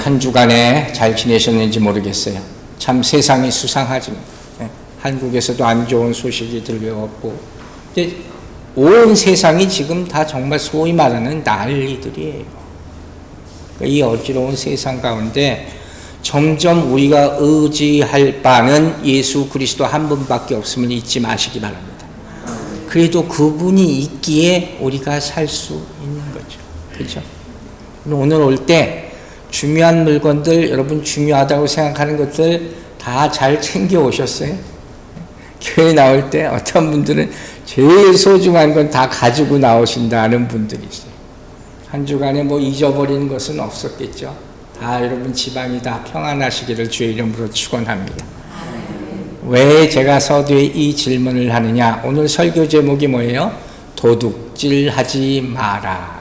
한 주간에 잘 지내셨는지 모르겠어요. 참 세상이 수상하지만 한국에서도 안 좋은 소식이 들려왔고, 근데 온 세상이 지금 다 정말 소위 말하는 난리들이에요. 이 어지러운 세상 가운데 점점 우리가 의지할 바는 예수 그리스도 한 분밖에 없음을 잊지 마시기 바랍니다. 그래도 그분이 있기에 우리가 살 수 있는 거죠. 그렇죠? 오늘 올 때 중요한 물건들, 여러분 중요하다고 생각하는 것들 다 잘 챙겨 오셨어요? 교회 나올 때 어떤 분들은 제일 소중한 건 다 가지고 나오신다는 분들이 있어요. 한 주간에 뭐 잊어버리는 것은 없었겠죠. 다 여러분 집안이 다 평안하시기를 주의 이름으로 축원합니다. 왜 제가 서두에 이 질문을 하느냐? 오늘 설교 제목이 뭐예요? 도둑질하지 마라.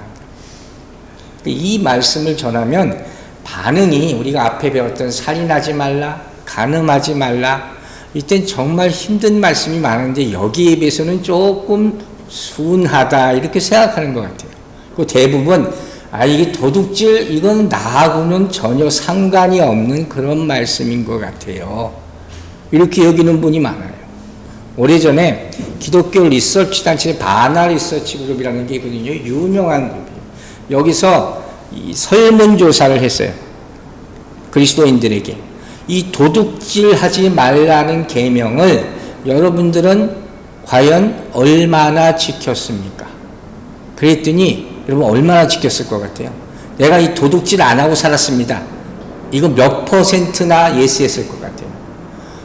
이 말씀을 전하면 반응이 우리가 앞에 배웠던 살인하지 말라, 간음하지 말라, 이땐 정말 힘든 말씀이 많은데 여기에 비해서는 조금 순하다 이렇게 생각하는 것 같아요. 그 대부분 이게 도둑질 이건 나하고는 전혀 상관이 없는 그런 말씀인 것 같아요. 이렇게 여기는 분이 많아요. 오래전에 기독교 리서치 단체 바나 리서치 그룹이라는 게 있거든요. 유명한 그룹이에요. 여기서 이 설문조사를 했어요. 그리스도인들에게. 이 도둑질하지 말라는 계명을 여러분들은 과연 얼마나 지켰습니까? 그랬더니 여러분 얼마나 지켰을 것 같아요? 내가 이 도둑질 안 하고 살았습니다. 이거 몇 %나 예스했을 것 같아요?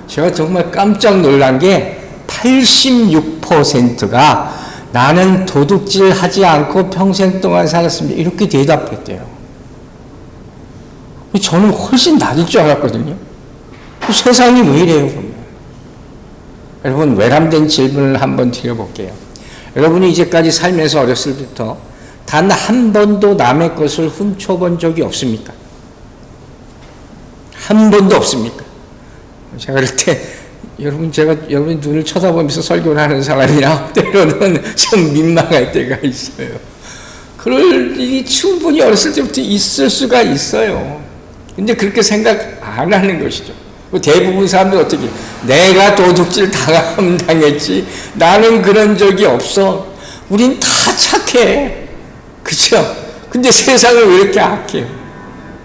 제가 정말 깜짝 놀란 게 86%가 나는 도둑질 하지 않고 평생 동안 살았습니다. 이렇게 대답했대요. 저는 훨씬 낮을 줄 알았거든요. 세상이 왜 이래요? 그러면? 여러분 외람된 질문을 한번 드려볼게요. 여러분이 이제까지 살면서 어렸을 때부터 단 한 번도 남의 것을 훔쳐본 적이 없습니까? 한 번도 없습니까? 제가 그럴 때 여러분 눈을 쳐다보면서 설교를 하는 사람이라 때로는 좀 민망할 때가 있어요. 그럴 일이 충분히 어렸을 때부터 있을 수가 있어요. 근데 그렇게 생각 안 하는 것이죠. 대부분 사람들 어떻게 내가 도둑질 당했지 나는 그런 적이 없어. 우린 다 착해. 그렇죠? 근데 세상은 왜 이렇게 악해요?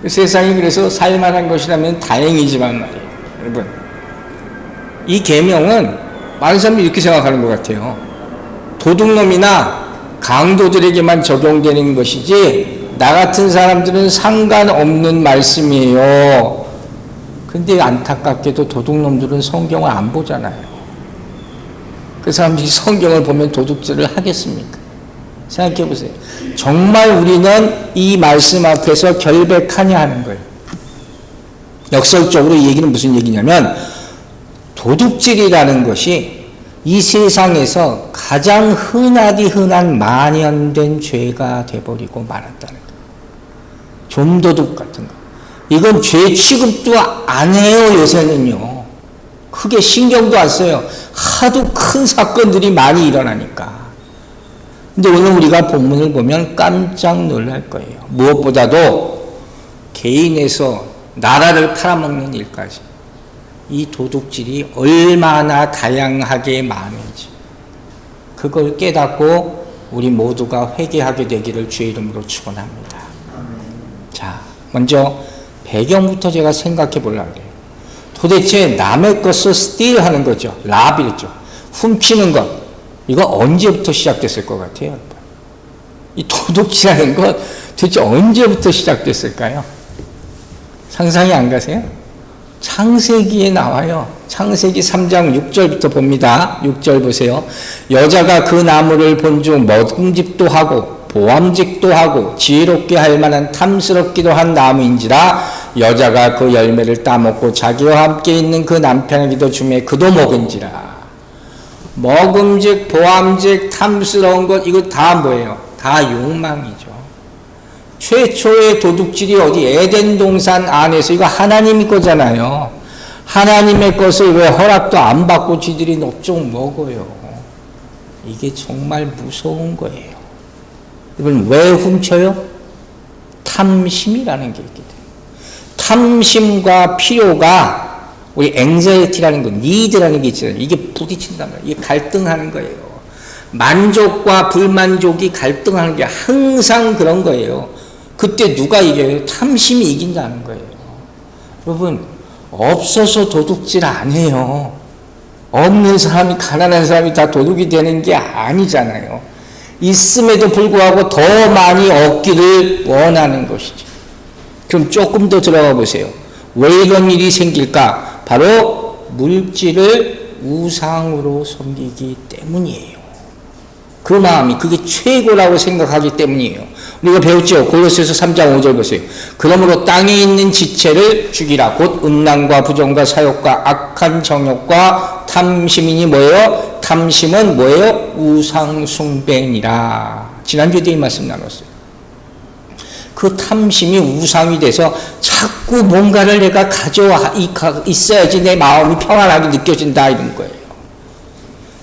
세상이 그래서 살만한 것이라면 다행이지만 말이에요. 여러분 이 계명은 많은 사람들이 이렇게 생각하는 것 같아요. 도둑놈이나 강도들에게만 적용되는 것이지 나 같은 사람들은 상관없는 말씀이에요. 근데 안타깝게도 도둑놈들은 성경을 안 보잖아요. 그 사람들이 성경을 보면 도둑질을 하겠습니까? 생각해 보세요. 정말 우리는 이 말씀 앞에서 결백하냐 하는 거예요. 역설적으로 이 얘기는 무슨 얘기냐면 도둑질이라는 것이 이 세상에서 가장 흔한 만연된 죄가 돼버리고 말았다는 거예요. 좀도둑 같은 거. 이건 죄 취급도 안 해요, 요새는요. 크게 신경도 안 써요. 하도 큰 사건들이 많이 일어나니까. 근데 오늘 우리가 본문을 보면 깜짝 놀랄 거예요. 무엇보다도 개인에서 나라를 팔아먹는 일까지. 이 도둑질이 얼마나 다양하게 많은지 그걸 깨닫고 우리 모두가 회개하게 되기를 주의 이름으로 축원합니다. 자, 먼저 배경부터 제가 생각해 보려고 해요. 도대체 남의 것을 스틸하는 거죠. 라비죠. 훔치는 것. 이거 언제부터 시작됐을 것 같아요? 이 도둑질하는 것 도대체 언제부터 시작됐을까요? 상상이 안 가세요? 창세기에 나와요. 창세기 3장 6절부터 봅니다. 6절 보세요. 여자가 그 나무를 본즉 먹음직도 하고 보암직도 하고 지혜롭게 할 만한 탐스럽기도 한 나무인지라 여자가 그 열매를 따먹고 자기와 함께 있는 그 남편에게도 주매 그도 먹은지라. 먹음직, 보암직, 탐스러운 것 이거 다 뭐예요? 다 욕망이죠. 최초의 도둑질이 어디 에덴 동산 안에서 이거 하나님의 거잖아요. 하나님의 것을 왜 허락도 안 받고 지들이 넙죽 먹어요. 이게 정말 무서운 거예요. 여러분 왜 훔쳐요? 탐심이라는 게 있기 때문에. 탐심과 필요가 우리 앵자이티라는 거, 니드라는 게 있잖아요. 이게 부딪힌단 말이에요. 이게 갈등하는 거예요. 만족과 불만족이 갈등하는 게 항상 그런 거예요. 그때 누가 이겨요? 탐심이 이긴다는 거예요. 여러분, 없어서 도둑질 안 해요. 없는 사람이, 가난한 사람이 다 도둑이 되는 게 아니잖아요. 있음에도 불구하고 더 많이 얻기를 원하는 것이죠. 그럼 조금 더 들어가 보세요. 왜 이런 일이 생길까? 바로 물질을 우상으로 섬기기 때문이에요. 그 마음이, 그게 최고라고 생각하기 때문이에요. 우리가 배웠죠? 골로새서 3장 5절 보세요. 그러므로 땅에 있는 지체를 죽이라. 곧 음란과 부정과 사욕과 악한 정욕과 탐심이니 뭐예요? 탐심은 뭐예요? 우상숭배니라. 지난주에도 이 말씀 나눴어요. 그 탐심이 우상이 돼서 자꾸 뭔가를 내가 가져와 있어야지 내 마음이 평안하게 느껴진다, 이런 거예요.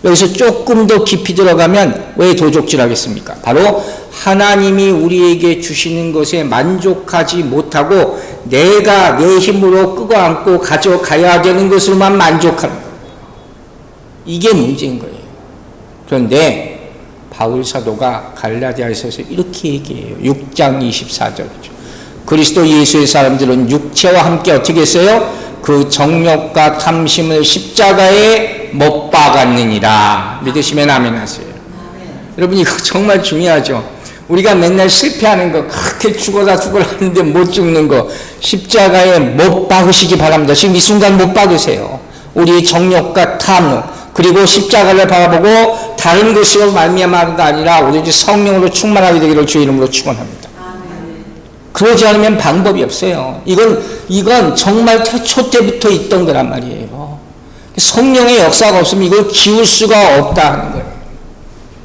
여기서 조금 더 깊이 들어가면 왜 도적질 하겠습니까? 바로 하나님이 우리에게 주시는 것에 만족하지 못하고 내가 내 힘으로 끄고안고 가져가야 되는 것으로만 만족하는 거예요. 이게 문제인 거예요. 그런데 바울 사도가 갈라디아서에서 이렇게 얘기해요. 6장 24절이죠. 그리스도 예수의 사람들은 육체와 함께 어떻게 했어요? 그 정욕과 탐심을 십자가에 못 박았느니라. 믿으시면 아멘 하세요. 여러분, 이거 정말 중요하죠. 우리가 맨날 실패하는 거, 그렇게 죽어라 하는데 못 죽는 거, 십자가에 못 박으시기 바랍니다. 지금 이 순간 못 박으세요. 우리의 정욕과 탐욕, 그리고 십자가를 바라보고 다른 것으로 말미암아가 아니라 오로지 성령으로 충만하게 되기를 주의 이름으로 축원합니다. 그러지 않으면 방법이 없어요. 이건 정말 태초 때부터 있던 거란 말이에요. 성령의 역사가 없으면 이걸 지울 수가 없다 하는 거예요.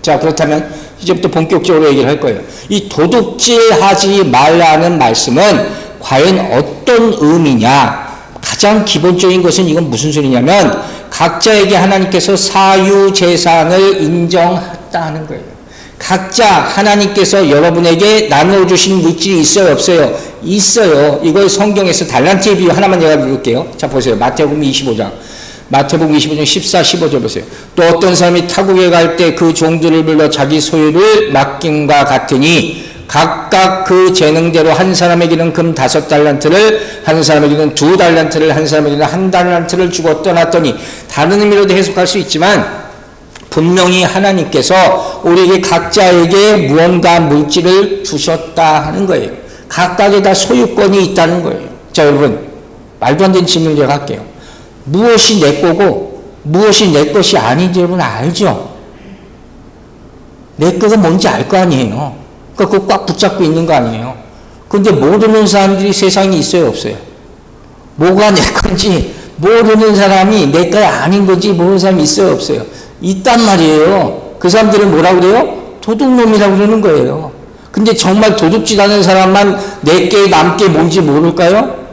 자, 그렇다면 이제부터 본격적으로 얘기를 할 거예요. 이 도둑질하지 말라는 말씀은 과연 어떤 의미냐? 가장 기본적인 것은 이건 무슨 소리냐면 각자에게 하나님께서 사유재산을 인정했다는 거예요. 각자 하나님께서 여러분에게 나눠주신 물질이 있어요, 없어요? 있어요. 이걸 성경에서 달란트의 비유 하나만 제가 읽을게요. 자, 보세요. 마태복음 25장 14, 15절 보세요. 또 어떤 사람이 타국에 갈 때 그 종들을 불러 자기 소유를 맡김과 같으니 각각 그 재능대로 한 사람에게는 금 5달란트를, 한 사람에게는 2달란트를, 한 사람에게는 1달란트를 주고 떠났더니, 다른 의미로도 해석할 수 있지만 분명히 하나님께서 우리에게 각자에게 무언가 물질을 주셨다 하는 거예요. 각각에 다 소유권이 있다는 거예요. 자, 여러분, 말도 안 되는 질문을 제가 할게요. 무엇이 내 거고 무엇이 내 것이 아닌지 여러분 알죠? 내 거가 뭔지 알 거 아니에요. 그거 꽉 붙잡고 있는 거 아니에요. 근데 모르는 사람들이 세상에 있어요, 없어요? 뭐가 내 건지 모르는 사람이 내 거 아닌 건지 모르는 사람이 있어요, 없어요? 있단 말이에요. 그 사람들은 뭐라고 그래요? 도둑놈이라고 그러는 거예요. 근데 정말 도둑질하는 사람만 내게 남게 뭔지 모를까요?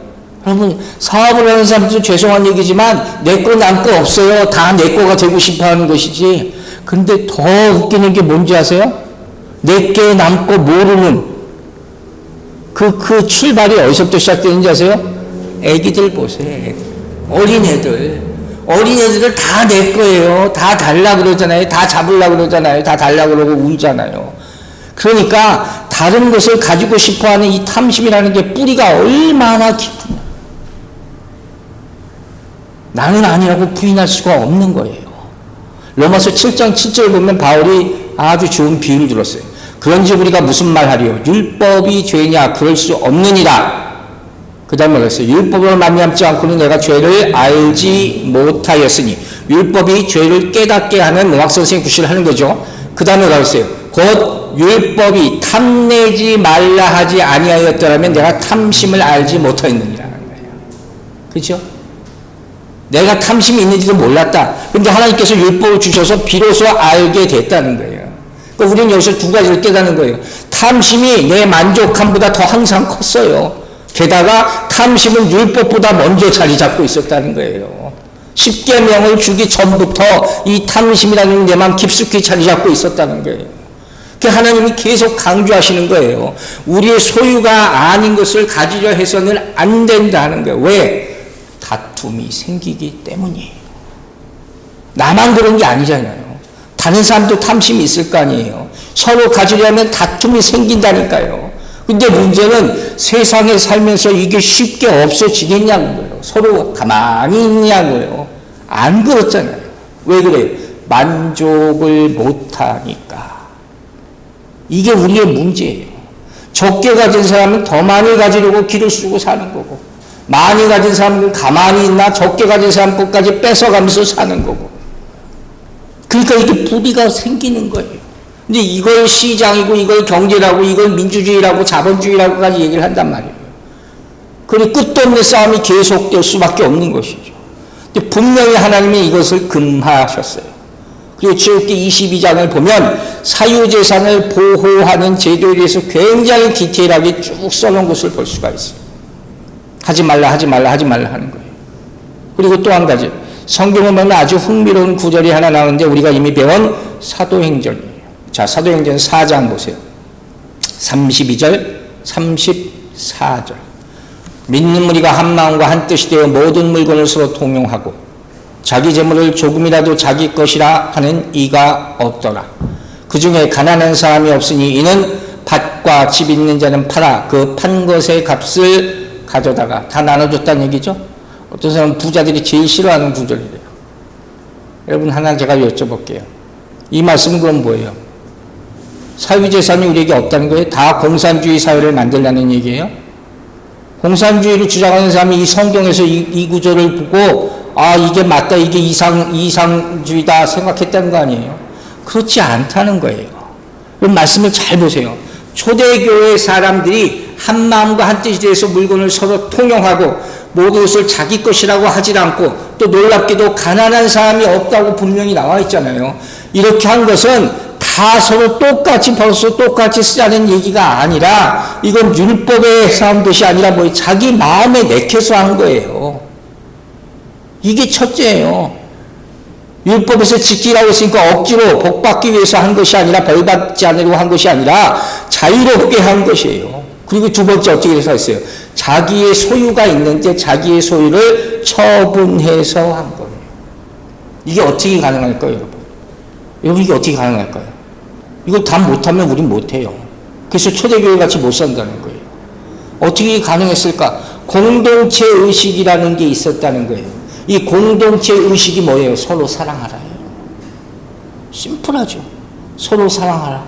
여러분, 사업을 하는 사람도 죄송한 얘기지만 내 거 남고 없어요. 다 내 거가 되고 싶어 하는 것이지. 근데 더 웃기는 게 뭔지 아세요? 내게 남고 모르는 그 출발이 어디서부터 시작되는지 아세요? 애기들 보세요. 어린애들을 다 내 거예요. 다 달라 그러잖아요. 다 잡으려 그러잖아요. 다 달라 그러고 울잖아요. 그러니까 다른 것을 가지고 싶어하는 이 탐심이라는 게 뿌리가 얼마나 깊으냐. 나는 아니라고 부인할 수가 없는 거예요. 로마서 7장 7절 보면 바울이 아주 좋은 비유를 들었어요. 그런지 우리가 무슨 말 하리요? 율법이 죄냐? 그럴 수 없느니라. 그 다음에 그랬어요. 율법을 만미암지 않고는 내가 죄를 알지 못하였으니. 율법이 죄를 깨닫게 하는 문학선생님 구실을 하는 거죠. 그 다음에 그랬어요. 곧 율법이 탐내지 말라 하지 아니하였더라면 내가 탐심을 알지 못하였느니라. 그렇죠? 내가 탐심이 있는지도 몰랐다. 근데 하나님께서 율법을 주셔서 비로소 알게 됐다는 거예요. 그러니까 우리는 여기서 두 가지를 깨닫는 거예요. 탐심이 내 만족함보다 더 항상 컸어요. 게다가 탐심은 율법보다 먼저 자리 잡고 있었다는 거예요. 십계명을 주기 전부터 이 탐심이라는 데만 깊숙이 자리 잡고 있었다는 거예요. 그 하나님이 계속 강조하시는 거예요. 우리의 소유가 아닌 것을 가지려 해서는 안 된다는 거예요. 왜? 다툼이 생기기 때문이에요. 나만 그런 게 아니잖아요. 다른 사람도 탐심이 있을 거 아니에요. 서로 가지려면 다툼이 생긴다니까요. 근데 문제는 세상에 살면서 이게 쉽게 없어지겠냐는 거예요. 서로 가만히 있냐고요. 안 그렇잖아요. 왜 그래요? 만족을 못하니까. 이게 우리의 문제예요. 적게 가진 사람은 더 많이 가지려고 기를 쓰고 사는 거고, 많이 가진 사람은 가만히 있나 적게 가진 사람 것까지 뺏어가면서 사는 거고. 그러니까 이게 부비가 생기는 거예요. 근데 이걸 시장이고 이걸 경제라고 이걸 민주주의라고 자본주의라고까지 얘기를 한단 말이에요. 그리고 끝도 없는 싸움이 계속될 수밖에 없는 것이죠. 근데 분명히 하나님이 이것을 금하셨어요. 그리고 출애굽기 22장을 보면 사유재산을 보호하는 제도에 대해서 굉장히 디테일하게 쭉 써놓은 것을 볼 수가 있어요. 하지 말라 하지 말라 하지 말라 하는 거예요. 그리고 또 한 가지, 성경을 보면 아주 흥미로운 구절이 하나 나오는데 우리가 이미 배운 사도행전이에요. 자, 사도행전 4장 보세요. 32절, 34절. 믿는 무리가 한 마음과 한 뜻이 되어 모든 물건을 서로 통용하고 자기 재물을 조금이라도 자기 것이라 하는 이가 없더라. 그 중에 가난한 사람이 없으니 이는 밭과 집 있는 자는 팔아 그 판 것의 값을 가져다가 다 나눠줬다는 얘기죠. 어떤 사람은 부자들이 제일 싫어하는 구절이래요. 여러분 하나 제가 여쭤볼게요. 이 말씀은 그럼 뭐예요? 사유재산이 우리에게 없다는 거예요? 다 공산주의 사회를 만들라는 얘기예요? 공산주의를 주장하는 사람이 이 성경에서 이 구절을 보고 아 이게 맞다 이게 이상주의다 생각했다는 거 아니에요? 그렇지 않다는 거예요. 그럼 말씀을 잘 보세요. 초대교회 사람들이 한 마음과 한 뜻이 돼서 물건을 서로 통용하고 모든 것을 자기 것이라고 하지 않고 또 놀랍게도 가난한 사람이 없다고 분명히 나와 있잖아요. 이렇게 한 것은 다 서로 똑같이 벌써 똑같이 쓰자는 얘기가 아니라 이건 율법에서 한 것이 아니라 뭐 자기 마음에 내켜서 한 거예요. 이게 첫째예요. 율법에서 지키라고 했으니까 억지로 복받기 위해서 한 것이 아니라 벌받지 않으려고 한 것이 아니라 자유롭게 한 것이에요. 그리고 두 번째 어떻게 해서 했어요? 자기의 소유가 있는데 자기의 소유를 처분해서 한 거예요. 이게 어떻게 가능할까요, 여러분? 여러분 이게 어떻게 가능할까요? 이걸 다 못하면 우린 못해요. 그래서 초대교회 같이 못 산다는 거예요. 어떻게 가능했을까? 공동체 의식이라는 게 있었다는 거예요. 이 공동체 의식이 뭐예요? 서로 사랑하라예요. 심플하죠. 서로 사랑하라.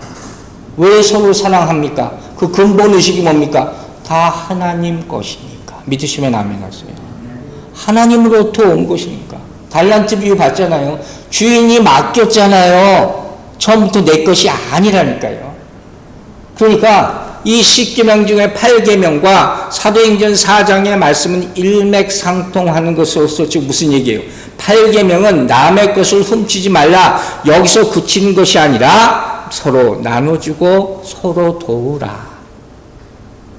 왜 서로 사랑합니까? 그 근본 의식이 뭡니까? 다 하나님 것이니까. 믿으시면 아멘 하세요. 하나님으로부터 온 것이니까. 달란트 비유 봤잖아요. 주인이 맡겼잖아요. 처음부터 내 것이 아니라니까요. 그러니까 이 10계명 중에 8계명과 사도행전 4장의 말씀은 일맥상통하는 것으로서 지금 무슨 얘기예요? 8계명은 남의 것을 훔치지 말라. 여기서 그치는 것이 아니라 서로 나눠주고 서로 도우라.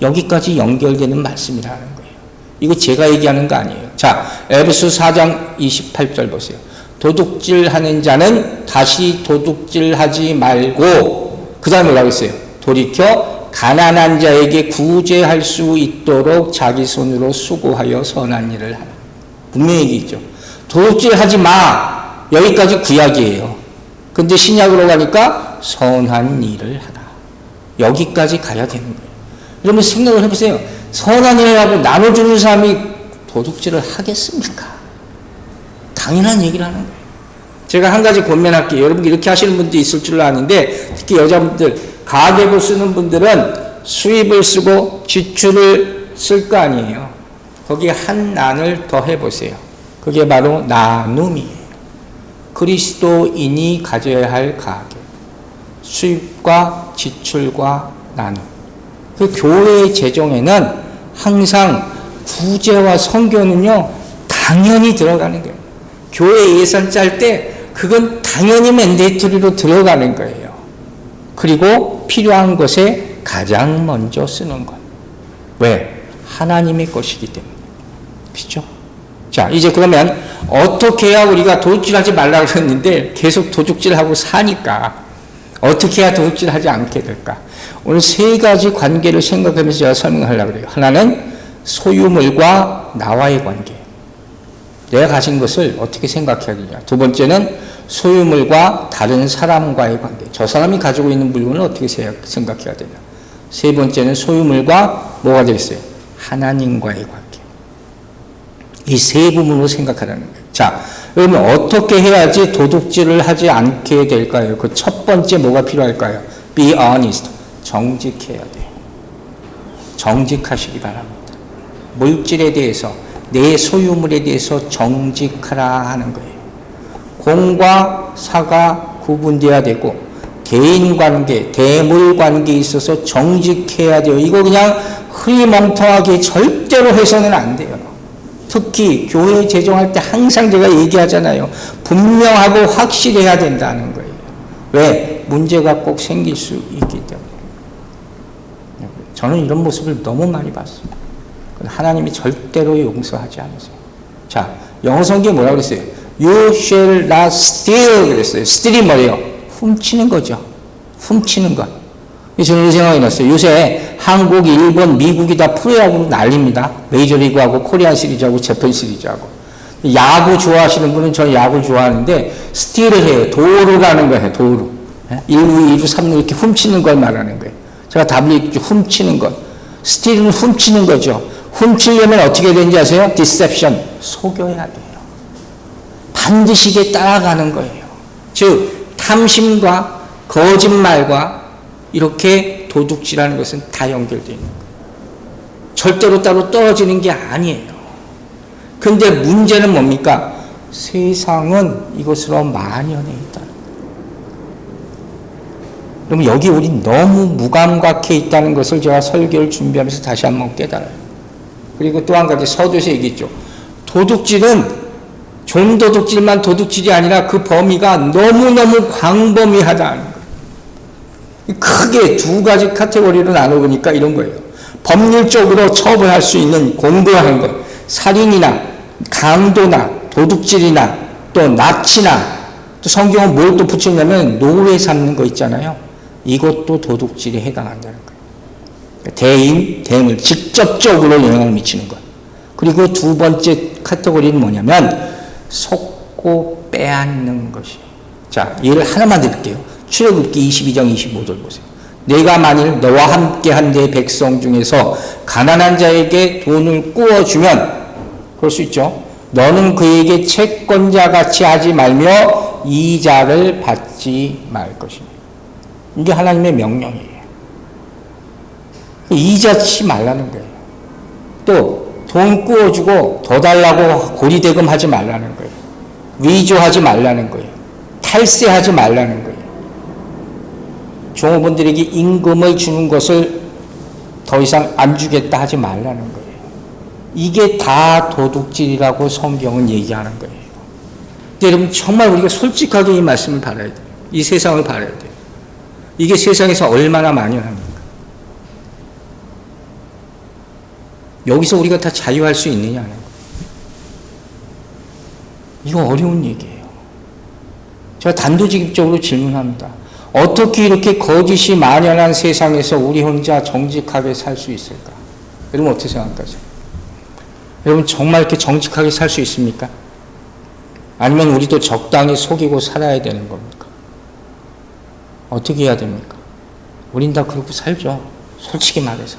여기까지 연결되는 말씀이라는 거예요. 이거 제가 얘기하는 거 아니에요. 자, 에베소 4장 28절 보세요. 도둑질하는 자는 다시 도둑질하지 말고 그 다음에 뭐라고 했어요? 돌이켜 가난한 자에게 구제할 수 있도록 자기 손으로 수고하여 선한 일을 하라. 분명히 얘기했죠. 도둑질하지 마. 여기까지 구약이에요. 근데 신약으로 가니까 선한 일을 하라. 여기까지 가야 되는 거예요. 여러분 생각을 해보세요. 선한 일을 하고 나눠주는 사람이 도둑질을 하겠습니까? 당연한 얘기를 하는 거예요. 제가 한 가지 권면할게요. 여러분 이렇게 하시는 분도 있을 줄 아는데 특히 여자분들 가계부 쓰는 분들은 수입을 쓰고 지출을 쓸 거 아니에요. 거기에 한 난을 더 해보세요. 그게 바로 나눔이에요. 그리스도인이 가져야 할 가계. 수입과 지출과 나눔. 그 교회의 재정에는 항상 구제와 선교는요 당연히 들어가는 거예요. 교회 예산 짤 때 그건 당연히 맨데이터리로 들어가는 거예요. 그리고 필요한 것에 가장 먼저 쓰는 것. 왜? 하나님의 것이기 때문에. 그렇죠? 자, 이제 그러면 어떻게 해야 우리가 도둑질하지 말라고 했는데 계속 도둑질하고 사니까 어떻게 해야 도둑질하지 않게 될까? 오늘 세 가지 관계를 생각하면서 제가 설명하려고 그래요. 하나는 소유물과 나와의 관계. 내가 가진 것을 어떻게 생각해야 되냐. 두 번째는 소유물과 다른 사람과의 관계. 저 사람이 가지고 있는 물건을 어떻게 생각해야 되냐. 세 번째는 소유물과 뭐가 되겠어요? 하나님과의 관계. 이 세 부분으로 생각하라는 거예요. 자, 그러면 어떻게 해야지 도둑질을 하지 않게 될까요? 그 첫 번째 뭐가 필요할까요? Be honest. 정직해야 돼요. 정직하시기 바랍니다. 물질에 대해서, 내 소유물에 대해서 정직하라 하는 거예요. 공과 사가 구분돼야 되고, 대인관계, 대물관계에 있어서 정직해야 돼요. 이거 그냥 흐리멍텅하게 절대로 해서는 안 돼요. 특히 교회 재정할 때 항상 제가 얘기하잖아요. 분명하고 확실해야 된다는 거예요. 왜? 문제가 꼭 생길 수 있기 때문에. 저는 이런 모습을 너무 많이 봤어요. 하나님이 절대로 용서하지 않으세요. 자, 영어 성경에 뭐라고 그랬어요? You shall not steal 그랬어요. steal이 뭐예요? 훔치는 거죠. 훔치는 것. 저는 이 생각이 났어요. 요새 한국, 일본, 미국이 다 프로야구로 난립니다. 메이저리그하고 코리안 시리즈하고 재팬 시리즈하고. 야구 좋아하시는 분은 저는 야구를 좋아하는데 스틸을 해요. 도루라는 거예요. 도루. 1루, 2루, 3루 이렇게 훔치는 걸 말하는 거예요. 제가 답을 얘기했죠. 훔치는 것. 스틸은 훔치는 거죠. 훔치려면 어떻게 되는지 아세요? 디셉션. 속여야 돼요. 반드시 이게 따라가는 거예요. 즉 탐심과 거짓말과 이렇게 도둑질하는 것은 다 연결되어 있는 거예요. 절대로 따로 떨어지는 게 아니에요. 근데 문제는 뭡니까? 세상은 이것으로 만연해 있다는 거예요. 그러면 여기 우리 너무 무감각해 있다는 것을 제가 설교를 준비하면서 다시 한번 깨달아요. 그리고 또 한 가지 서두에서 얘기했죠. 도둑질은 종도둑질만 도둑질이 아니라 그 범위가 너무너무 광범위하다는 거예요. 크게 두 가지 카테고리로 나눠보니까 이런 거예요. 법률적으로 처벌할 수 있는 공고한 것, 살인이나 강도나 도둑질이나 또 납치나 또 성경은 뭘 또 붙였냐면 노예 삼는 거 있잖아요. 이것도 도둑질에 해당한다는 거예요. 대인, 대물, 직접적으로 영향을 미치는 것. 그리고 두 번째 카테고리는 뭐냐면 속고 빼앗는 것이에요. 자, 예를 하나만 드릴게요. 출애굽기 22장 25절 보세요. 내가 만일 너와 함께한 내 백성 중에서 가난한 자에게 돈을 꾸어주면 그럴 수 있죠. 너는 그에게 채권자같이 하지 말며 이자를 받지 말 것입니다. 이게 하나님의 명령이에요. 이자 치지 말라는 거예요. 또 돈 꾸어주고 더 달라고 고리대금 하지 말라는 거예요. 위조하지 말라는 거예요. 탈세하지 말라는 거예요. 종업원들에게 임금을 주는 것을 더 이상 안 주겠다 하지 말라는 거예요. 이게 다 도둑질이라고 성경은 얘기하는 거예요. 근데 여러분 정말 우리가 솔직하게 이 말씀을 바라야 돼요. 이 세상을 바라야 돼요. 이게 세상에서 얼마나 만연합니까? 여기서 우리가 다 자유할 수 있느냐는 거예요. 이거 어려운 얘기예요. 제가 단도직입적으로 질문합니다. 어떻게 이렇게 거짓이 만연한 세상에서 우리 혼자 정직하게 살 수 있을까? 여러분 어떻게 생각하세요? 여러분 정말 이렇게 정직하게 살 수 있습니까? 아니면 우리도 적당히 속이고 살아야 되는 겁니까? 어떻게 해야 됩니까? 우린 다 그렇게 살죠. 솔직히 말해서.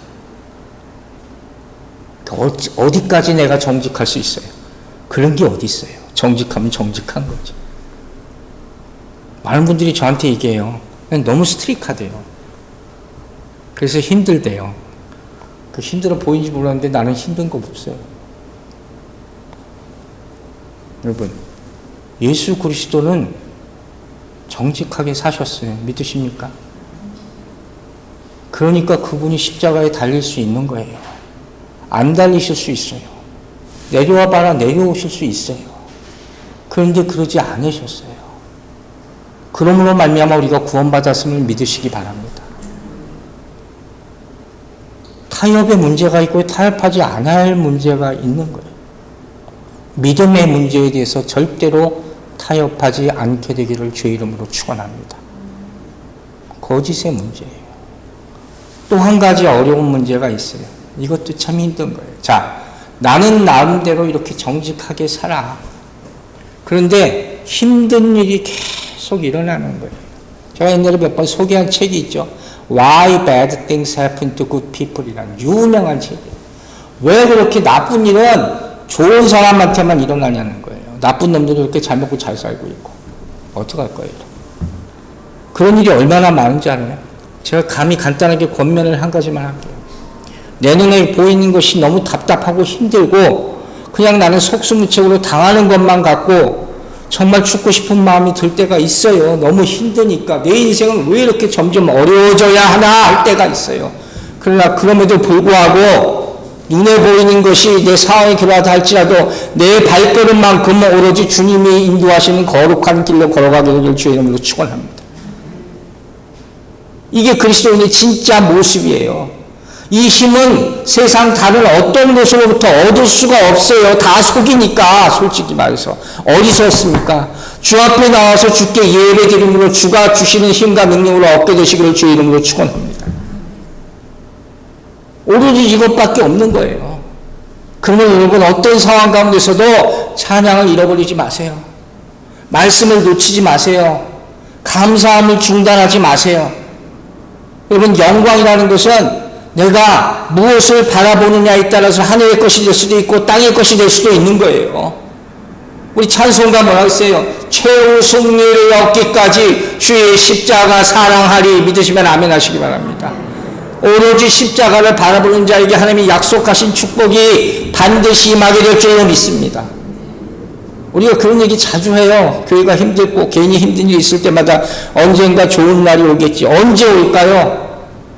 어디까지 내가 정직할 수 있어요? 그런 게 어디 있어요? 정직하면 정직한 거죠. 많은 분들이 저한테 얘기해요. 너무 스트릭하대요. 그래서 힘들대요. 그 힘들어 보이는지 몰랐는데 나는 힘든 거 없어요. 여러분, 예수 그리스도는 정직하게 사셨어요. 믿으십니까? 그러니까 그분이 십자가에 달릴 수 있는 거예요. 안 달리실 수 있어요. 내려와 봐라 내려오실 수 있어요. 그런데 그러지 않으셨어요. 그러므로 말미암아 우리가 구원받았음을 믿으시기 바랍니다. 타협에 문제가 있고 타협하지 않아야 할 문제가 있는 거예요. 믿음의 문제에 대해서 절대로 타협하지 않게 되기를 주의 이름으로 축원합니다. 거짓의 문제예요. 또 한 가지 어려운 문제가 있어요. 이것도 참 힘든 거예요. 자, 나는 나름대로 이렇게 정직하게 살아. 그런데 힘든 일이 계속 일어나는 거예요. 제가 옛날에 몇 번 소개한 책이 있죠. Why Bad Things Happen to Good People이라는 유명한 책이에요. 왜 그렇게 나쁜 일은 좋은 사람한테만 일어나냐는 거예요. 나쁜 놈들도 이렇게 잘 먹고 잘 살고 있고. 어떡할 거예요? 그런 일이 얼마나 많은지 알아요? 제가 감히 간단하게 권면을 한 가지만 할게요. 내 눈에 보이는 것이 너무 답답하고 힘들고 그냥 나는 속수무책으로 당하는 것만 갖고 정말 죽고 싶은 마음이 들 때가 있어요. 너무 힘드니까 내 인생은 왜 이렇게 점점 어려워져야 하나 할 때가 있어요. 그러나 그럼에도 불구하고 눈에 보이는 것이 내 상황이 그러하다 할지라도 내 발걸음만큼은 오로지 주님이 인도하시는 거룩한 길로 걸어가게 되길 주의 이름으로 축원합니다. 이게 그리스도인의 진짜 모습이에요. 이 힘은 세상 다른 어떤 것으로부터 얻을 수가 없어요. 다 속이니까. 솔직히 말해서 어리석습니까? 주 앞에 나와서 주께 예배드림으로 주가 주시는 힘과 능력으로 얻게 되시기를 주의 이름으로 축원합니다. 오로지 이것밖에 없는 거예요. 그러면 여러분 어떤 상황 가운데서도 찬양을 잃어버리지 마세요. 말씀을 놓치지 마세요. 감사함을 중단하지 마세요. 여러분 영광이라는 것은 내가 무엇을 바라보느냐에 따라서 하늘의 것이 될 수도 있고 땅의 것이 될 수도 있는 거예요. 우리 찬송가 뭐라고 했어요? 최후 승리를 얻기까지 주의 십자가 사랑하리. 믿으시면 아멘 하시기 바랍니다. 오로지 십자가를 바라보는 자에게 하나님이 약속하신 축복이 반드시 임하게 될 줄로 믿습니다. 우리가 그런 얘기 자주 해요. 교회가 힘들고 괜히 힘든 일이 있을 때마다 언젠가 좋은 날이 오겠지. 언제 올까요?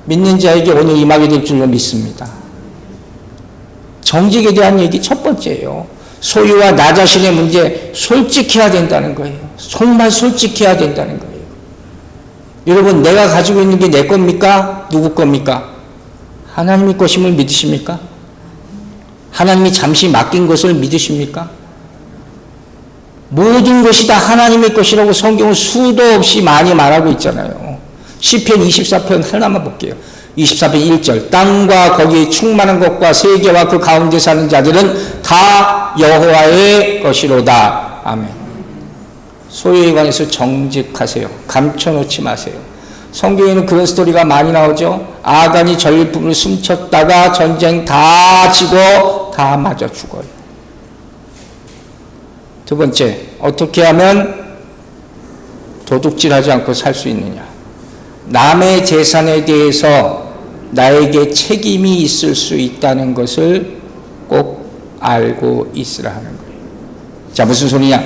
믿는 자에게 오늘 임하게 될 줄로 믿습니다. 정직에 대한 얘기 첫 번째예요. 소유와 나 자신의 문제 솔직해야 된다는 거예요. 정말 솔직해야 된다는 거예요. 여러분 내가 가지고 있는 게 내 겁니까? 누구 겁니까? 하나님의 것임을 믿으십니까? 하나님이 잠시 맡긴 것을 믿으십니까? 모든 것이 다 하나님의 것이라고 성경은 수도 없이 많이 말하고 있잖아요. 시편 24편 하나만 볼게요. 24편 1절 땅과 거기에 충만한 것과 세계와 그 가운데 사는 자들은 다 여호와의 것이로다. 아멘. 소유에 관해서 정직하세요. 감춰놓지 마세요. 성경에는 그런 스토리가 많이 나오죠. 아간이 전리품을 훔쳤다가 전쟁 다 지고 다 맞아 죽어요. 두 번째, 어떻게 하면 도둑질하지 않고 살 수 있느냐. 남의 재산에 대해서 나에게 책임이 있을 수 있다는 것을 꼭 알고 있으라 하는 거예요. 자, 무슨 소리냐?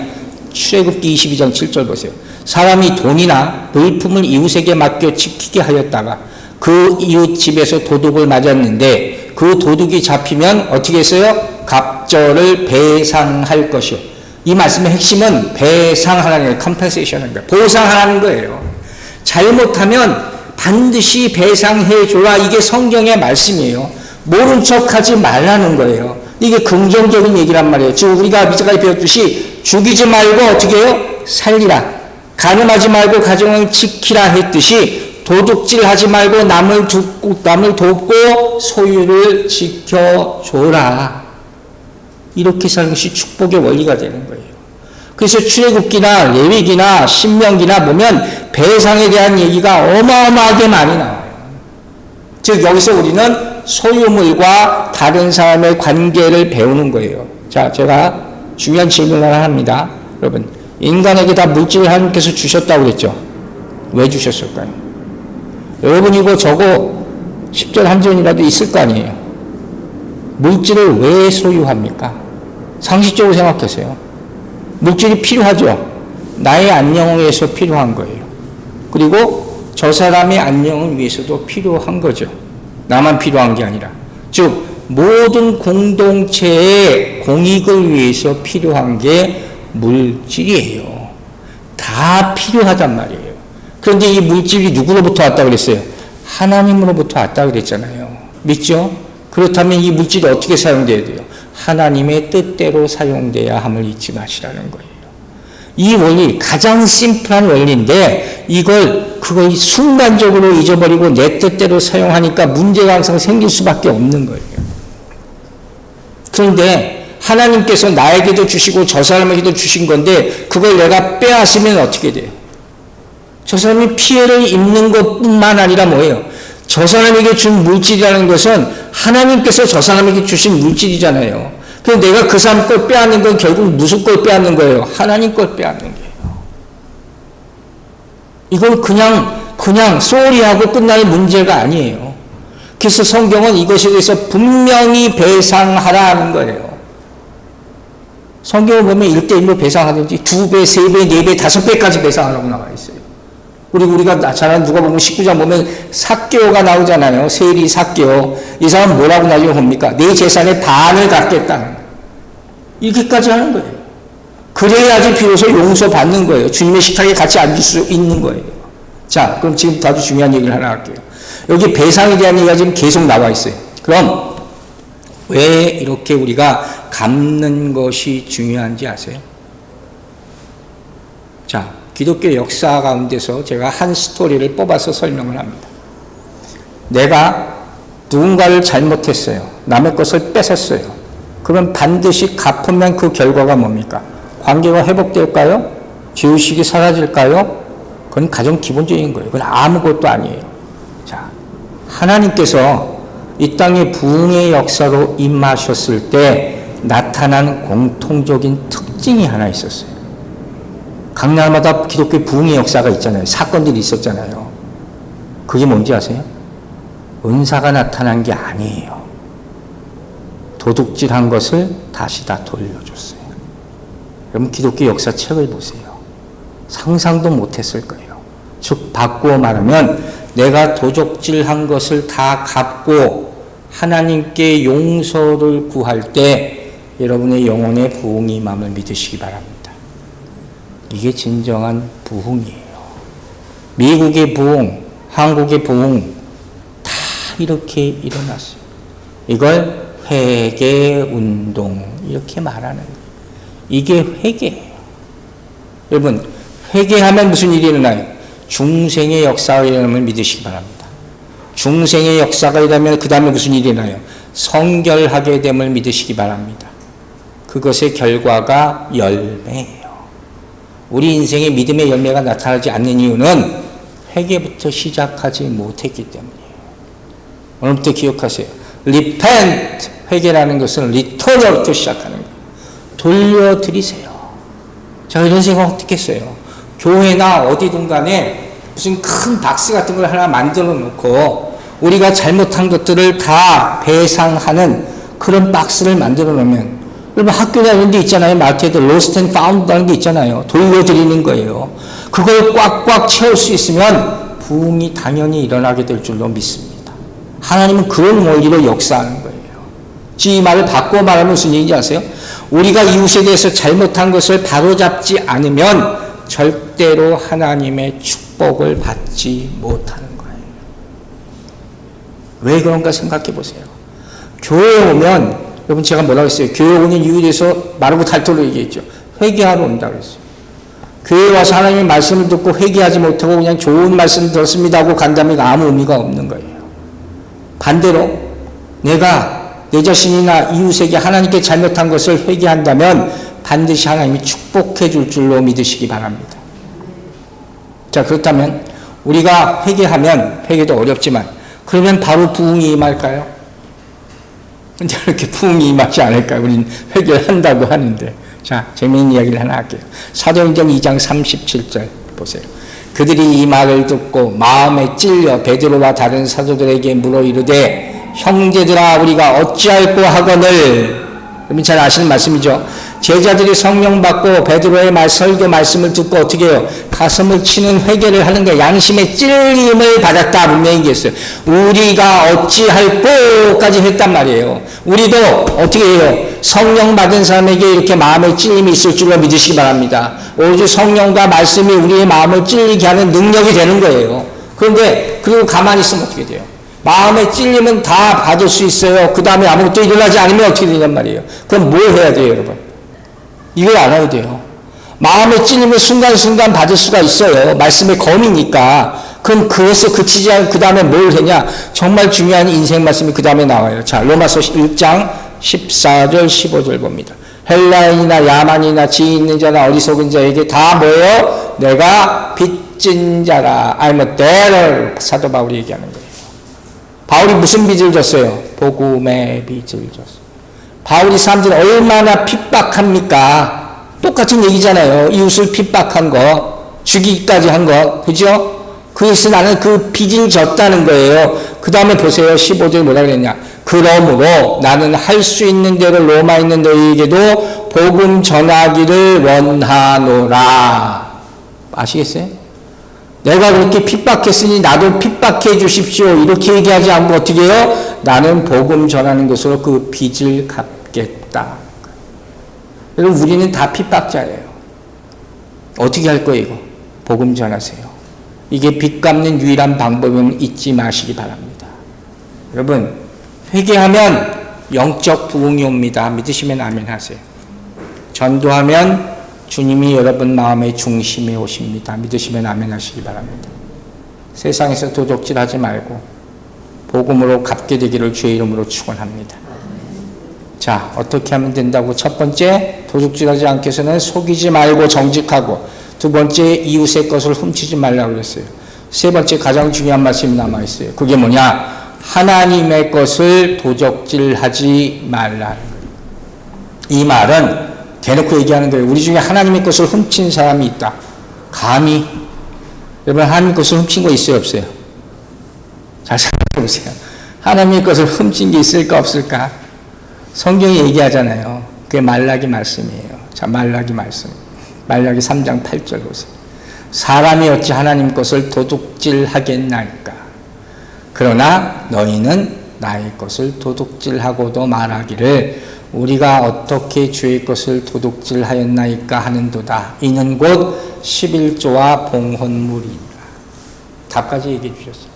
출애굽기 22장 7절 보세요. 사람이 돈이나 물품을 이웃에게 맡겨 지키게 하였다가 그 이웃 집에서 도둑을 맞았는데 그 도둑이 잡히면 어떻게 했어요? 갑절을 배상할 것이요. 이 말씀의 핵심은 배상하라는 거예요. 컴펜세이션인 거예요. 보상하라는 거예요. 잘못하면 반드시 배상해줘라. 이게 성경의 말씀이에요. 모른 척하지 말라는 거예요. 이게 긍정적인 얘기란 말이에요. 즉 우리가 미처까지 배웠듯이 죽이지 말고 어떻게 해요? 살리라. 간음하지 말고 가정을 지키라 했듯이 도둑질하지 말고 남을 돕고 소유를 지켜줘라. 이렇게 사는 것이 축복의 원리가 되는 거예요. 그래서 출애굽기나 레위기나 신명기나 보면 배상에 대한 얘기가 어마어마하게 많이 나와요. 즉 여기서 우리는 소유물과 다른 사람의 관계를 배우는 거예요. 자, 제가 중요한 질문을 하나 합니다. 여러분, 인간에게 다 물질을 하나님께서 주셨다고 그랬죠? 왜 주셨을까요? 여러분 이거 저거 10절 한 절이라도 있을 거 아니에요? 물질을 왜 소유합니까? 상식적으로 생각하세요. 물질이 필요하죠. 나의 안녕을 위해서 필요한 거예요. 그리고 저 사람의 안녕을 위해서도 필요한 거죠. 나만 필요한 게 아니라. 즉 모든 공동체의 공익을 위해서 필요한 게 물질이에요. 다 필요하단 말이에요. 그런데 이 물질이 누구로부터 왔다고 그랬어요? 하나님으로부터 왔다고 그랬잖아요. 믿죠? 그렇다면 이 물질이 어떻게 사용돼야 돼요? 하나님의 뜻대로 사용돼야 함을 잊지 마시라는 거예요. 이 원리, 가장 심플한 원리인데 이걸 그걸 순간적으로 잊어버리고 내 뜻대로 사용하니까 문제가 항상 생길 수밖에 없는 거예요. 그런데 하나님께서 나에게도 주시고 저 사람에게도 주신 건데 그걸 내가 빼앗으면 어떻게 돼요? 저 사람이 피해를 입는 것뿐만 아니라 뭐예요? 저 사람에게 준 물질이라는 것은 하나님께서 저 사람에게 주신 물질이잖아요. 그래서 내가 그 사람 걸 빼앗는 건 결국 무슨 걸 빼앗는 거예요? 하나님 걸 빼앗는 거예요. 이건 그냥 쏘리하고 끝날 문제가 아니에요. 그래서 성경은 이것에 대해서 분명히 배상하라는 거예요. 성경을 보면 1대1로 배상하든지 2배, 3배, 4배, 5배까지 배상하라고 나와 있어요. 우리가 잘 아는 누가 보면 19장 보면 삭개오가 나오잖아요. 세리 삭개오. 이 사람 뭐라고 나중에 봅니까? 내 재산의 반을 갖겠다는 거예요. 이렇게까지 하는 거예요. 그래야지 비로소 용서받는 거예요. 주님의 식탁에 같이 앉을 수 있는 거예요. 자, 그럼 지금부터 아주 중요한 얘기를 하나 할게요. 여기 배상에 대한 얘기가 지금 계속 나와 있어요. 그럼 왜 이렇게 우리가 갚는 것이 중요한지 아세요? 자, 기독교 역사 가운데서 제가 한 스토리를 뽑아서 설명을 합니다. 내가 누군가를 잘못했어요. 남의 것을 뺏었어요. 그러면 반드시 갚으면 그 결과가 뭡니까? 관계가 회복될까요? 죄의식이 사라질까요? 그건 가장 기본적인 거예요. 그건 아무것도 아니에요. 자, 하나님께서 이 땅에 부흥의 역사로 임하셨을 때 나타난 공통적인 특징이 하나 있었어요. 각 나라마다 기독교 부흥의 역사가 있잖아요. 사건들이 있었잖아요. 그게 뭔지 아세요? 은사가 나타난 게 아니에요. 도둑질한 것을 다시 다 돌려줬어요. 여러분 기독교 역사책을 보세요. 상상도 못했을 거예요. 즉 바꾸어 말하면 내가 도적질한 것을 다 갚고 하나님께 용서를 구할 때 여러분의 영혼의 부흥이 임함을 믿으시기 바랍니다. 이게 진정한 부흥이에요. 미국의 부흥, 한국의 부흥 다 이렇게 일어났어요. 이걸 회개운동 이렇게 말하는 거예요. 이게 회개예요. 여러분 회개하면 무슨 일이 일어나요? 중생의 역사가 일어남을 믿으시기 바랍니다. 중생의 역사가 일어나면 그 다음에 무슨 일이 일어나요? 성결하게 됨을 믿으시기 바랍니다. 그것의 결과가 열매예요. 우리 인생에 믿음의 열매가 나타나지 않는 이유는 회개부터 시작하지 못했기 때문이에요. 오늘부터 기억하세요. repent, 회개라는 것은 return으로부터 시작하는 거예요. 돌려드리세요. 제가 이런 생각 어떻게 했어요? 교회나 어디든 간에 무슨 큰 박스 같은 걸 하나 만들어 놓고 우리가 잘못한 것들을 다 배상하는 그런 박스를 만들어 놓으면 여러분 학교나 이런 데 있잖아요. 마트에도 로스트 앤 파운드라는 게 있잖아요. 돌려드리는 거예요. 그걸 꽉꽉 채울 수 있으면 부흥이 당연히 일어나게 될 줄로 믿습니다. 하나님은 그런 원리로 역사하는 거예요. 이 말을 바꿔 말하면 무슨 얘기인지 아세요? 우리가 이웃에 대해서 잘못한 것을 바로잡지 않으면 절대로 하나님의 축복을 받지 못하는 거예요. 왜 그런가 생각해 보세요. 교회에 오면 여러분 제가 뭐라고 했어요? 교회 오는 이유에 대해서 마르고 닳도록 얘기했죠. 회개하러 온다고 했어요. 교회에 와서 하나님의 말씀을 듣고 회개하지 못하고 그냥 좋은 말씀 들었습니다 하고 간다면 아무 의미가 없는 거예요. 반대로 내가 내 자신이나 이웃에게 하나님께 잘못한 것을 회개한다면 반드시 하나님이 축복해 줄 줄로 믿으시기 바랍니다. 자, 그렇다면 우리가 회개하면 회개도 어렵지만 그러면 바로 부흥이 임할까요? 근데 이렇게 부흥이 임하지 않을까요? 우리는 회개를 한다고 하는데. 자, 재미있는 이야기를 하나 할게요. 사도행전 2장 37절 보세요. 그들이 이 말을 듣고 마음에 찔려 베드로와 다른 사도들에게 물어 이르되 형제들아 우리가 어찌할꼬 하거늘. 여러분 잘 아시는 말씀이죠. 제자들이 성령 받고 베드로의 설교 말씀을 듣고 어떻게 해요? 가슴을 치는 회개를 하는 거예요. 양심의 찔림을 받았다 분명히 얘기했어요. 우리가 어찌할꼬까지 했단 말이에요. 우리도 어떻게 해요? 성령 받은 사람에게 이렇게 마음의 찔림이 있을 줄로 믿으시기 바랍니다. 오직 성령과 말씀이 우리의 마음을 찔리게 하는 능력이 되는 거예요. 그런데 그리고 가만히 있으면 어떻게 돼요? 마음의 찔림은 다 받을 수 있어요. 그 다음에 아무것도 일어나지 않으면 어떻게 되냔 말이에요. 그럼 뭘 해야 돼요, 여러분? 이걸 알아야 돼요. 마음의 찔림을 순간순간 받을 수가 있어요. 말씀의 검이니까. 그럼 그것에 그치지 않고 그 다음에 뭘 했냐? 정말 중요한 인생 말씀이 그 다음에 나와요. 자, 로마서 1장 14절 15절 봅니다. 헬라인이나 야만이나 지혜 있는 자나 어리석은 자에게 다 뭐예요? 내가 빚진 자라. I'm a debtor. 사도 바울이 얘기하는 거예요. 바울이 무슨 빚을 졌어요? 복음의 빚을 졌어요. 바울이 사람들이 얼마나 핍박합니까? 똑같은 얘기잖아요. 이웃을 핍박한 거, 죽이기까지 한 거, 그죠? 그래서 나는 그 빚을 졌다는 거예요. 그 다음에 보세요. 15절 뭐라 그랬냐? 그러므로 나는 할 수 있는 대로 로마에 있는 너희에게도 복음 전하기를 원하노라. 아시겠어요? 내가 그렇게 핍박했으니 나도 핍박해 주십시오. 이렇게 얘기하지 않고 어떻게 해요? 나는 복음 전하는 것으로 그 빚을 갚겠다. 여러분, 우리는 다 핍박자예요. 어떻게 할 거예요, 이거? 복음 전하세요. 이게 빚 갚는 유일한 방법임을 잊지 마시기 바랍니다. 여러분, 회개하면 영적 부흥이 옵니다. 믿으시면 아멘 하세요. 전도하면 주님이 여러분 마음의 중심에 오십니다. 믿으시면 아멘 하시기 바랍니다. 세상에서 도둑질하지 말고 복음으로 갚게 되기를 주의 이름으로 축원합니다. 자, 어떻게 하면 된다고? 첫 번째, 도둑질하지 않기 위해서는 속이지 말고 정직하고, 두 번째, 이웃의 것을 훔치지 말라고 그랬어요. 세 번째, 가장 중요한 말씀이 남아있어요. 그게 뭐냐? 하나님의 것을 도적질하지 말라는 거예요. 이 말은 대놓고 얘기하는 거예요. 우리 중에 하나님의 것을 훔친 사람이 있다. 감히? 여러분, 하나님의 것을 훔친 거 있어요, 없어요? 잘 생각해 보세요. 하나님의 것을 훔친 게 있을까, 없을까? 성경이 얘기하잖아요. 그게 말라기 말씀이에요. 자, 말라기 말씀. 말라기 3장 8절 보세요. 사람이 어찌 하나님 것을 도둑질하겠나이까? 그러나 너희는 나의 것을 도둑질하고도 말하기를 우리가 어떻게 주의 것을 도둑질하였나이까 하는도다. 이는 곧 11조와 봉헌물이니라. 답까지 얘기해 주셨어요.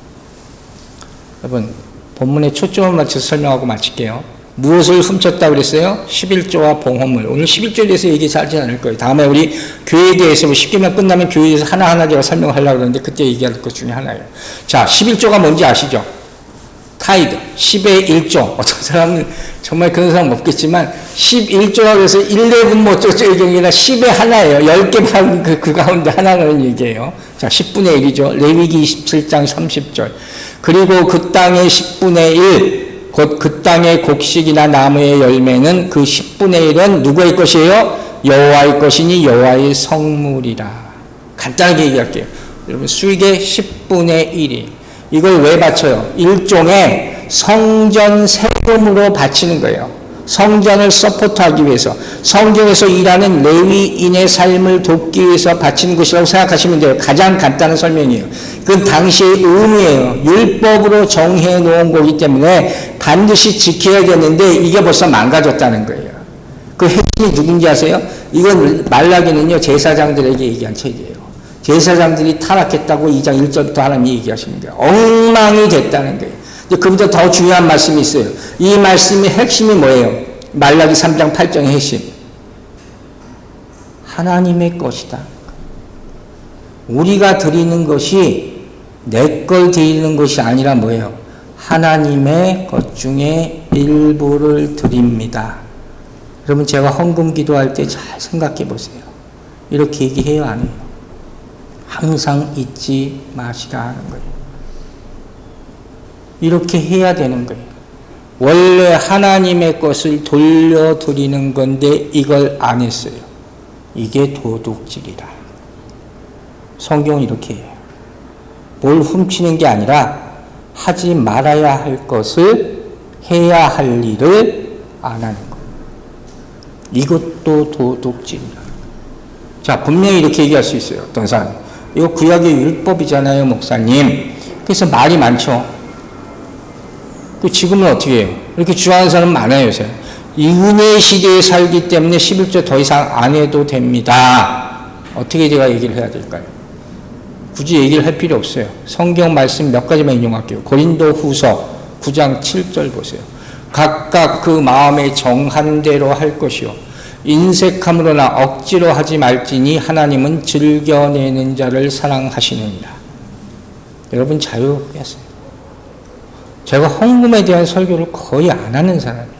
여러분, 본문에 초점을 맞춰서 설명하고 마칠게요. 무엇을 훔쳤다고 그랬어요? 11조와 봉헌물. 오늘 11조에 대해서 얘기하지 않을 거예요. 다음에 우리 교회에 대해서 10개만 끝나면 교회에 대해서 하나하나 제가 설명을 하려고 그러는데 그때 얘기할 것 중에 하나예요. 자, 11조가 뭔지 아시죠? 타이드, 10의 1조. 어떤 사람은 정말 그런 사람 없겠지만 11조라 그래서 11 뭐 어쩌고 얘기가 10의 하나예요. 10개 반 그 가운데 하나라는 얘기예요. 자, 10분의 1이죠. 레위기 27장 30절. 그리고 그 땅의 10분의 1, 곧 그 땅의 곡식이나 나무의 열매는 그 10분의 1은 누구의 것이에요? 여호와의 것이니 여호와의 성물이라. 간단하게 얘기할게요. 여러분, 수익의 10분의 1이 이걸 왜 바쳐요? 일종의 성전 세금으로 바치는 거예요. 성전을 서포트하기 위해서, 성전에서 일하는 레위인의 삶을 돕기 위해서 바치는 것이라고 생각하시면 돼요. 가장 간단한 설명이에요. 그건 당시의 의무예요. 율법으로 정해 놓은 거기 때문에 반드시 지켜야겠는데 이게 벌써 망가졌다는 거예요. 그 핵심이 누군지 아세요? 이건 말라기는요, 제사장들에게 얘기한 책이에요. 제사장들이 타락했다고 2장 1절부터 하나님이 얘기하시는 거예요. 엉망이 됐다는 거예요. 그보다 더 중요한 말씀이 있어요. 이 말씀의 핵심이 뭐예요? 말라기 3장 8절의 핵심. 하나님의 것이다. 우리가 드리는 것이 내 걸 드리는 것이 아니라 뭐예요? 하나님의 것 중에 일부를 드립니다. 여러분, 제가 헌금 기도할 때 잘 생각해 보세요. 이렇게 얘기해요, 안 해요? 항상 잊지 마시라 하는 거예요. 이렇게 해야 되는 거예요. 원래 하나님의 것을 돌려드리는 건데 이걸 안 했어요. 이게 도둑질이라. 성경은 이렇게 해요. 뭘 훔치는 게 아니라 하지 말아야 할 것을 해야 할 일을 안 하는 거예요. 이것도 도둑질이라. 자, 분명히 이렇게 얘기할 수 있어요. 어떤 사람, 이거 구약의 율법이잖아요, 목사님. 그래서 말이 많죠. 지금은 어떻게 해요? 이렇게 주장하는 사람 많아요, 요새. 이 은혜 시대에 살기 때문에 11조 더 이상 안 해도 됩니다. 어떻게 제가 얘기를 해야 될까요? 굳이 얘기를 할 필요 없어요. 성경 말씀 몇 가지만 인용할게요. 고린도 후서 9장 7절 보세요. 각각 그 마음에 정한 대로 할 것이요. 인색함으로나 억지로 하지 말지니 하나님은 즐겨내는 자를 사랑하시느니라. 여러분 자유롭게 하세요. 제가 헌금에 대한 설교를 거의 안 하는 사람이에요.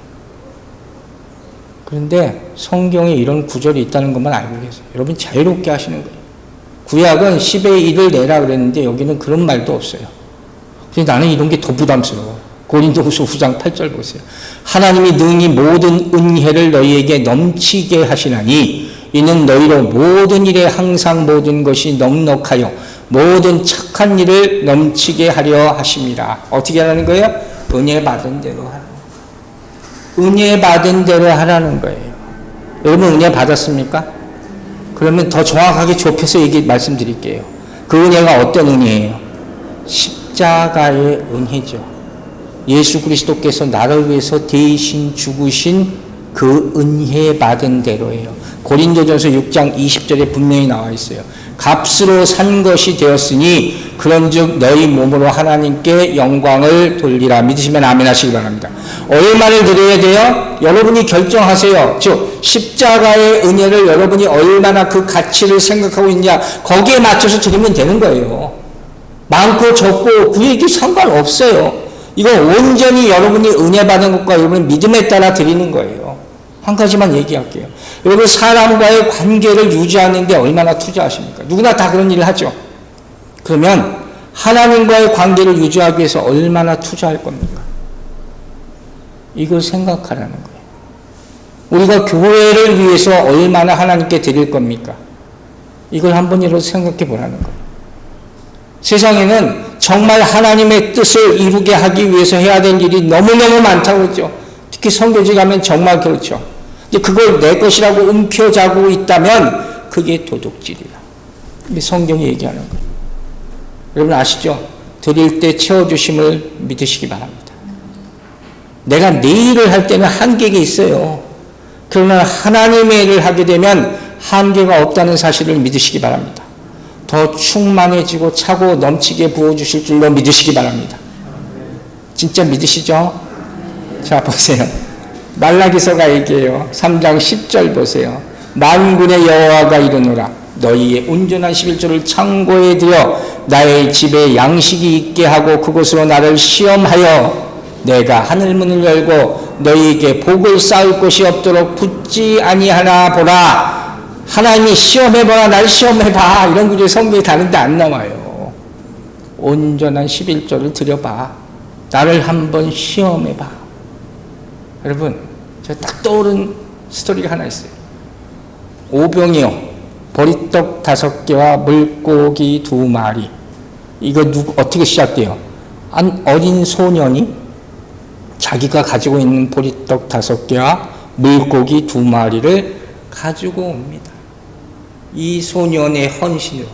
그런데 성경에 이런 구절이 있다는 것만 알고 계세요. 여러분 자유롭게 하시는 거예요. 구약은 10의 1을 내라 그랬는데 여기는 그런 말도 없어요. 그래서 나는 이런 게 더 부담스러워. 고린도후서 9장 8절 보세요. 하나님이 능히 모든 은혜를 너희에게 넘치게 하시나니 이는 너희로 모든 일에 항상 모든 것이 넉넉하여 모든 착한 일을 넘치게 하려 하심이라. 어떻게 하라는 거예요? 은혜 받은 대로 하라는 거예요. 은혜 받은 대로 하라는 거예요. 여러분 은혜 받았습니까? 그러면 더 정확하게 좁혀서 말씀드릴게요. 그 은혜가 어떤 은혜예요? 십자가의 은혜죠. 예수 그리스도께서 나를 위해서 대신 죽으신 그 은혜 받은 대로예요. 고린도전서 6장 20절에 분명히 나와 있어요. 값으로 산 것이 되었으니 그런즉 너희 몸으로 하나님께 영광을 돌리라. 믿으시면 아멘 하시기 바랍니다. 얼마를 드려야 돼요? 여러분이 결정하세요. 즉 십자가의 은혜를 여러분이 얼마나 그 가치를 생각하고 있냐, 거기에 맞춰서 드리면 되는 거예요. 많고 적고 그게 상관없어요. 이건 온전히 여러분이 은혜 받은 것과 여러분의 믿음에 따라 드리는 거예요. 한 가지만 얘기할게요. 여러분 사람과의 관계를 유지하는 데 얼마나 투자하십니까? 누구나 다 그런 일을 하죠. 그러면 하나님과의 관계를 유지하기 위해서 얼마나 투자할 겁니까? 이걸 생각하라는 거예요. 우리가 교회를 위해서 얼마나 하나님께 드릴 겁니까? 이걸 한 번이라도 생각해 보라는 거예요. 세상에는 정말 하나님의 뜻을 이루게 하기 위해서 해야 될 일이 너무너무 많다고 했죠. 특히 선교지 가면 정말 그렇죠. 이제 그걸 내 것이라고 움켜쥐고 있다면 그게 도둑질이다. 이게 성경이 얘기하는 거예요. 여러분 아시죠? 드릴 때 채워주심을 믿으시기 바랍니다. 내가 내 일을 할 때는 한계가 있어요. 그러나 하나님의 일을 하게 되면 한계가 없다는 사실을 믿으시기 바랍니다. 더 충만해지고 차고 넘치게 부어주실 줄로 믿으시기 바랍니다. 진짜 믿으시죠? 자 보세요. 말라기서가 얘기해요. 3장 10절 보세요. 만군의 여호와가 이르노라. 너희의 온전한 11조를 창고에 들여 나의 집에 양식이 있게 하고 그곳으로 나를 시험하여 내가 하늘문을 열고 너희에게 복을 쌓을 곳이 없도록 붙지 아니하나 보라. 하나님이 시험해봐라, 날 시험해봐, 이런 구절이 성경에 다른데 안 나와요. 온전한 11조를 드려봐. 나를 한번 시험해봐. 여러분, 제가 딱 떠오른 스토리가 하나 있어요. 오병이어, 보리떡 5개와 물고기 2마리. 이거 어떻게 시작돼요? 한 어린 소년이 자기가 가지고 있는 보리떡 5개와 물고기 2마리를 가지고 옵니다. 이 소년의 헌신으로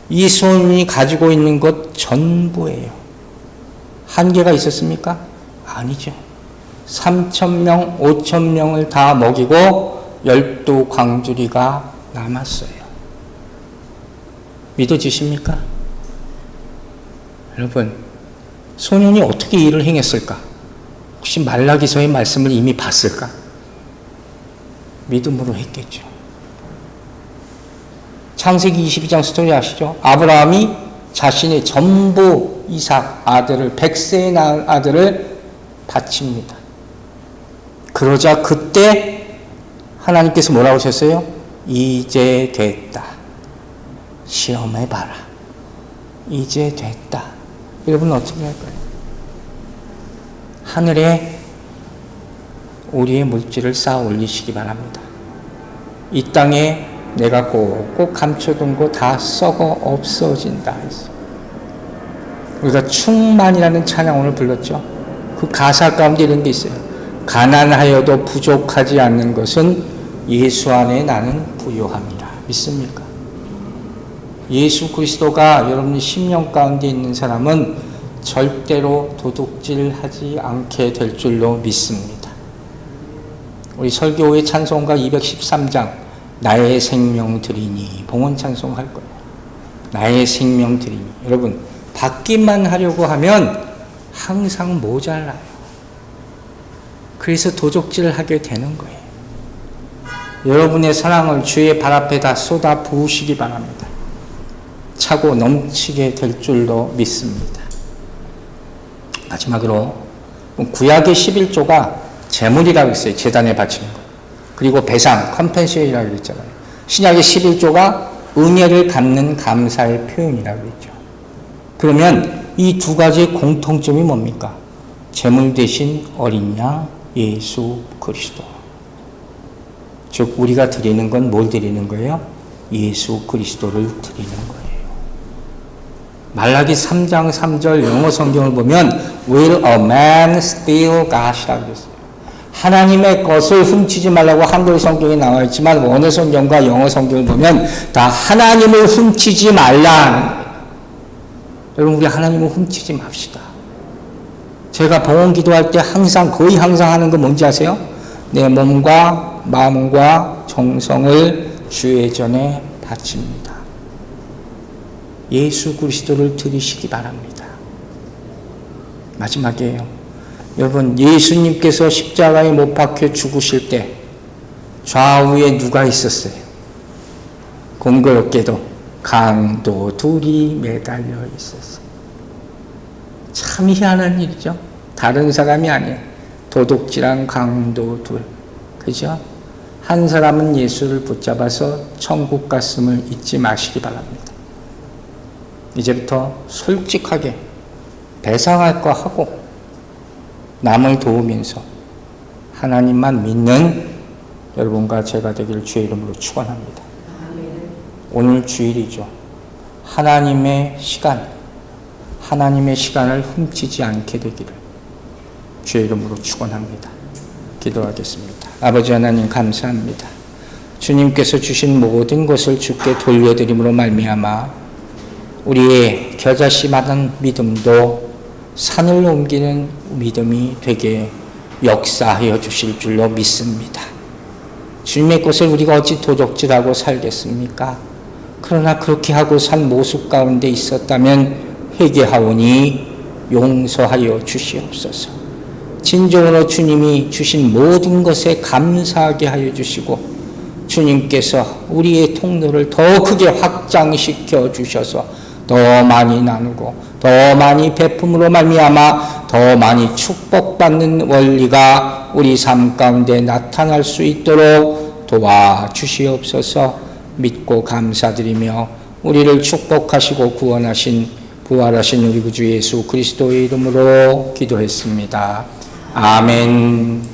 이 소년이 가지고 있는 것 전부예요. 한계가 있었습니까? 아니죠. 3,000명, 5,000명을 다 먹이고 12광주리가 남았어요. 믿어지십니까? 여러분, 소년이 어떻게 일을 행했을까? 혹시 말라기서의 말씀을 이미 봤을까? 믿음으로 했겠죠. 창세기 22장 스토리 아시죠? 아브라함이 자신의 전부 이삭 아들을 100세에 낳은 아들을 바칩니다. 그러자 그때 하나님께서 뭐라고 하셨어요? 이제 됐다. 시험해봐라. 이제 됐다. 여러분 어떻게 할까요? 하늘에 우리의 물질을 쌓아 올리시기 바랍니다. 이 땅에 내가 꼭꼭 감춰둔 거 다 썩어 없어진다. 우리가 충만이라는 찬양 오늘 불렀죠. 그 가사 가운데 이런 게 있어요. 가난하여도 부족하지 않는 것은 예수 안에 나는 부요함이라. 믿습니까? 예수 그리스도가 여러분의 심령 가운데 있는 사람은 절대로 도둑질하지 않게 될 줄로 믿습니다. 우리 설교의 찬송가 213장 나의 생명 드리니 봉헌 찬송할 거예요. 나의 생명 드리니. 여러분 받기만 하려고 하면 항상 모자라요. 그래서 도적질을 하게 되는 거예요. 여러분의 사랑을 주의 발 앞에다 쏟아 부으시기 바랍니다. 차고 넘치게 될 줄로 믿습니다. 마지막으로 구약의 11조가 제물이라고 했어요. 제단에 바치는 거. 그리고 배상, 컴펜세이라고 했잖아요. 신약의 11조가 은혜를 갚는 감사의 표현이라고 했죠. 그러면 이 두 가지의 공통점이 뭡니까? 제물 대신 어린 양 예수 그리스도. 즉 우리가 드리는 건 뭘 드리는 거예요? 예수 그리스도를 드리는 거예요. 말라기 3장 3절 영어 성경을 보면 Will a man steal God이라고 했어요. 하나님의 것을 훔치지 말라고 한글 성경에 나와 있지만 원어 성경과 영어 성경을 보면 다 하나님을 훔치지 말라는 거예요. 여러분 우리 하나님을 훔치지 맙시다. 제가 봉헌 기도할 때 거의 항상 하는 거 뭔지 아세요? 내 몸과 마음과 정성을 주의 전에 바칩니다. 예수 그리스도를 드리시기 바랍니다. 마지막이에요. 여러분 예수님께서 십자가에 못 박혀 죽으실 때 좌우에 누가 있었어요? 공교롭게도 강도 둘이 매달려 있었어요. 참 희한한 일이죠. 다른 사람이 아니에요. 도둑질한 강도 둘. 그죠? 한 사람은 예수를 붙잡아서 천국 갔음을 잊지 마시기 바랍니다. 이제부터 솔직하게 배상할 거 하고 남을 도우면서 하나님만 믿는 여러분과 제가 되기를 주의 이름으로 축원합니다. 오늘 주일이죠. 하나님의 시간을 훔치지 않게 되기를 주의 이름으로 축원합니다. 기도하겠습니다. 아버지 하나님 감사합니다. 주님께서 주신 모든 것을 주께 돌려드림으로 말미암아 우리의 겨자씨만한 믿음도 산을 옮기는 믿음이 되게 역사하여 주실 줄로 믿습니다. 주님의 것을 우리가 어찌 도적질하고 살겠습니까? 그러나 그렇게 하고 산 모습 가운데 있었다면 회개하오니 용서하여 주시옵소서. 진정으로 주님이 주신 모든 것에 감사하게 하여 주시고 주님께서 우리의 통로를 더 크게 확장시켜 주셔서 더 많이 나누고 더 많이 베품으로 말미암아 더 많이 축복받는 원리가 우리 삶 가운데 나타날 수 있도록 도와주시옵소서. 믿고 감사드리며 우리를 축복하시고 구원하신 부활하신 우리 구주 예수 그리스도의 이름으로 기도했습니다. 아멘.